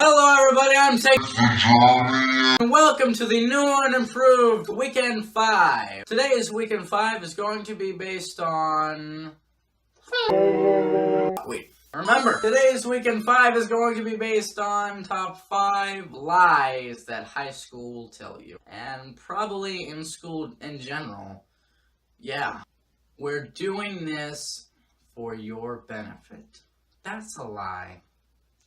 Hello everybody, I'm Tate, and welcome to the new and improved Weekend 5. Today's Weekend 5 is going to be based on... Remember, today's Weekend 5 is going to be based on top 5 lies that high school will tell you. And probably in school in general. Yeah, we're doing this for your benefit. That's a lie.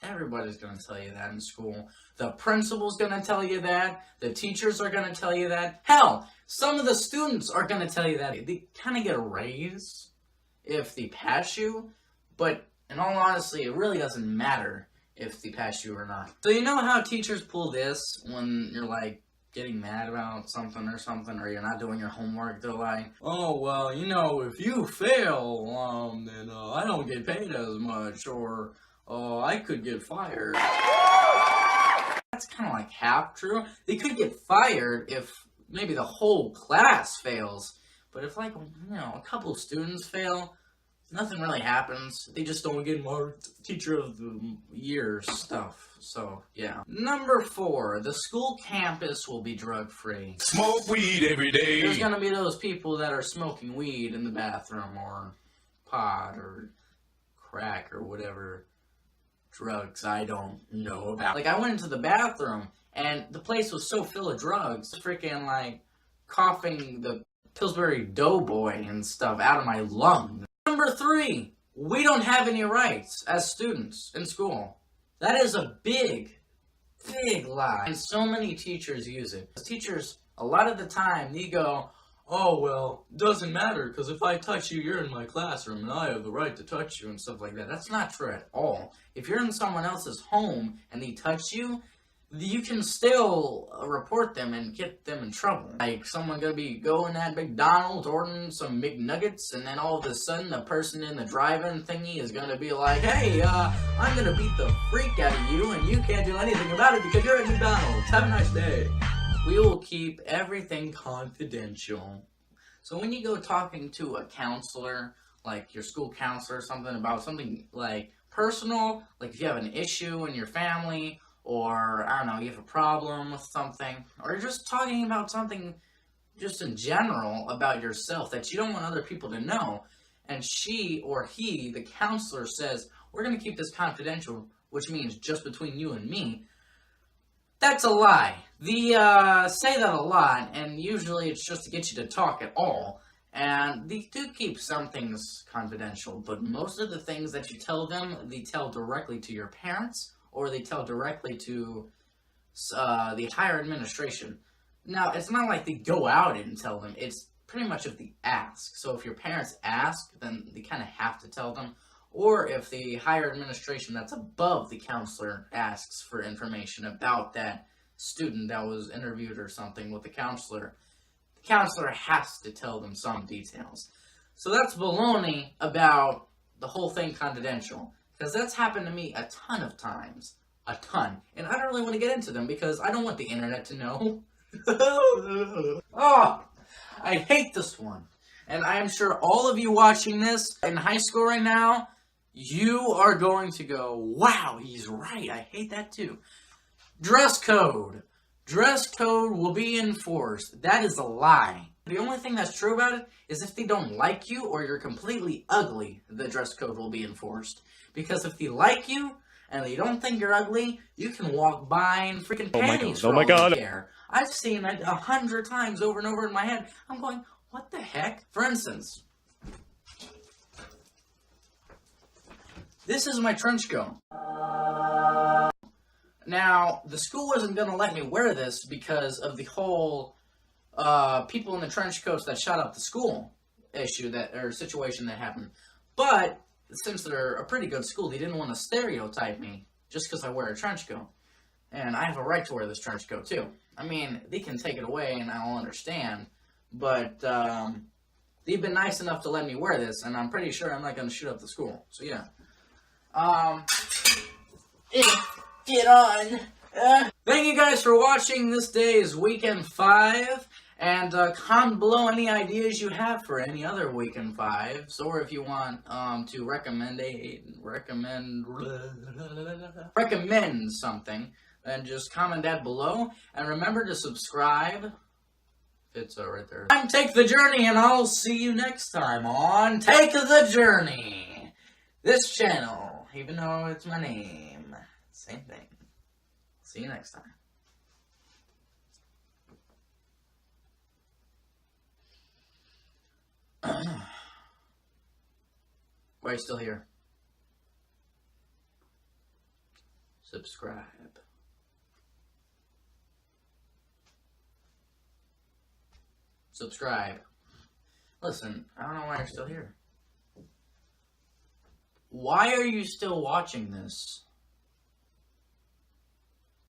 Everybody's going to tell you that in school. The principal's going to tell you that. The teachers are going to tell you that. Hell, some of the students are going to tell you that. They kind of get a raise if they pass you. But in all honesty, it really doesn't matter if they pass you or not. So you know how teachers pull this when you're like getting mad about something or you're not doing your homework? They're like, oh, well, you know, if you fail, then I don't get paid as much, or... oh, I could get fired. That's kind of like half true. They could get fired if maybe the whole class fails. But if, like, you know, a couple of students fail, nothing really happens. They just don't get marked Teacher of the Year stuff. So, yeah. Number 4, the school campus will be drug-free. Smoke weed every day. There's gonna be those people that are smoking weed in the bathroom, or pot, or crack, or whatever drugs I don't know about. Like, I went into the bathroom, and the place was so full of drugs, freaking, like, coughing the Pillsbury Doughboy and stuff out of my lungs. Number 3, we don't have any rights as students in school. That is a big, big lie. And so many teachers use it. Teachers, a lot of the time, they go, oh, well, doesn't matter, because if I touch you, you're in my classroom, and I have the right to touch you, and stuff like that. That's not true at all. If you're in someone else's home, and they touch you, you can still report them and get them in trouble. Like, someone gonna be going at McDawnalds, ordering some McNuggets, and then all of a sudden, the person in the drive-in thingy is gonna be like, hey, I'm gonna beat the freak out of you, and you can't do anything about it because you're at McDonald's. Have a nice day. We will keep everything confidential. So when you go talking to a counselor, like your school counselor or something, about something like personal, like if you have an issue in your family, or I don't know, you have a problem with something, or you're just talking about something just in general about yourself that you don't want other people to know, and she or he, the counselor, says, we're going to keep this confidential, which means just between you and me, that's a lie. They say that a lot, and usually it's just to get you to talk at all. And they do keep some things confidential, but most of the things that you tell them, they tell directly to your parents, or they tell directly to the higher administration. Now, it's not like they go out and tell them. It's pretty much if they ask. So if your parents ask, then they kind of have to tell them. Or if the higher administration that's above the counselor asks for information about that student that was interviewed or something with the counselor has to tell them some details. So that's baloney about the whole thing confidential. Because that's happened to me a ton of times. A ton. And I don't really want to get into them because I don't want the internet to know. Oh, I hate this one. And I am sure all of you watching this in high school right now, you are going to go, wow, he's right. I hate that too. Dress code. Dress code will be enforced. That is a lie. The only thing that's true about it is if they don't like you or you're completely ugly, the dress code will be enforced. Because if they like you and they don't think you're ugly, you can walk by in freaking panties for all they care. I've seen it 100 times over and over in my head. I'm going, what the heck? For instance, this is my trench coat. Now, the school wasn't going to let me wear this because of the whole people in the trench coats that shot up the school situation that happened. But since they're a pretty good school, they didn't want to stereotype me just because I wear a trench coat. And I have a right to wear this trench coat too. I mean, they can take it away and I'll understand. But they've been nice enough to let me wear this, and I'm pretty sure I'm not going to shoot up the school. So yeah. Get on. Thank you guys for watching this day's Weekend 5. And comment below any ideas you have for any other Weeknd 5s, or if you want to recommend something, then just comment that below. And remember to subscribe. It's right there. I'm Take the Journey, and I'll see you next time on Take the Journey. This channel, even though it's my name, same thing. See you next time. Why are you still here? Subscribe. Subscribe. Listen, I don't know why you're still here. Why are you still watching this?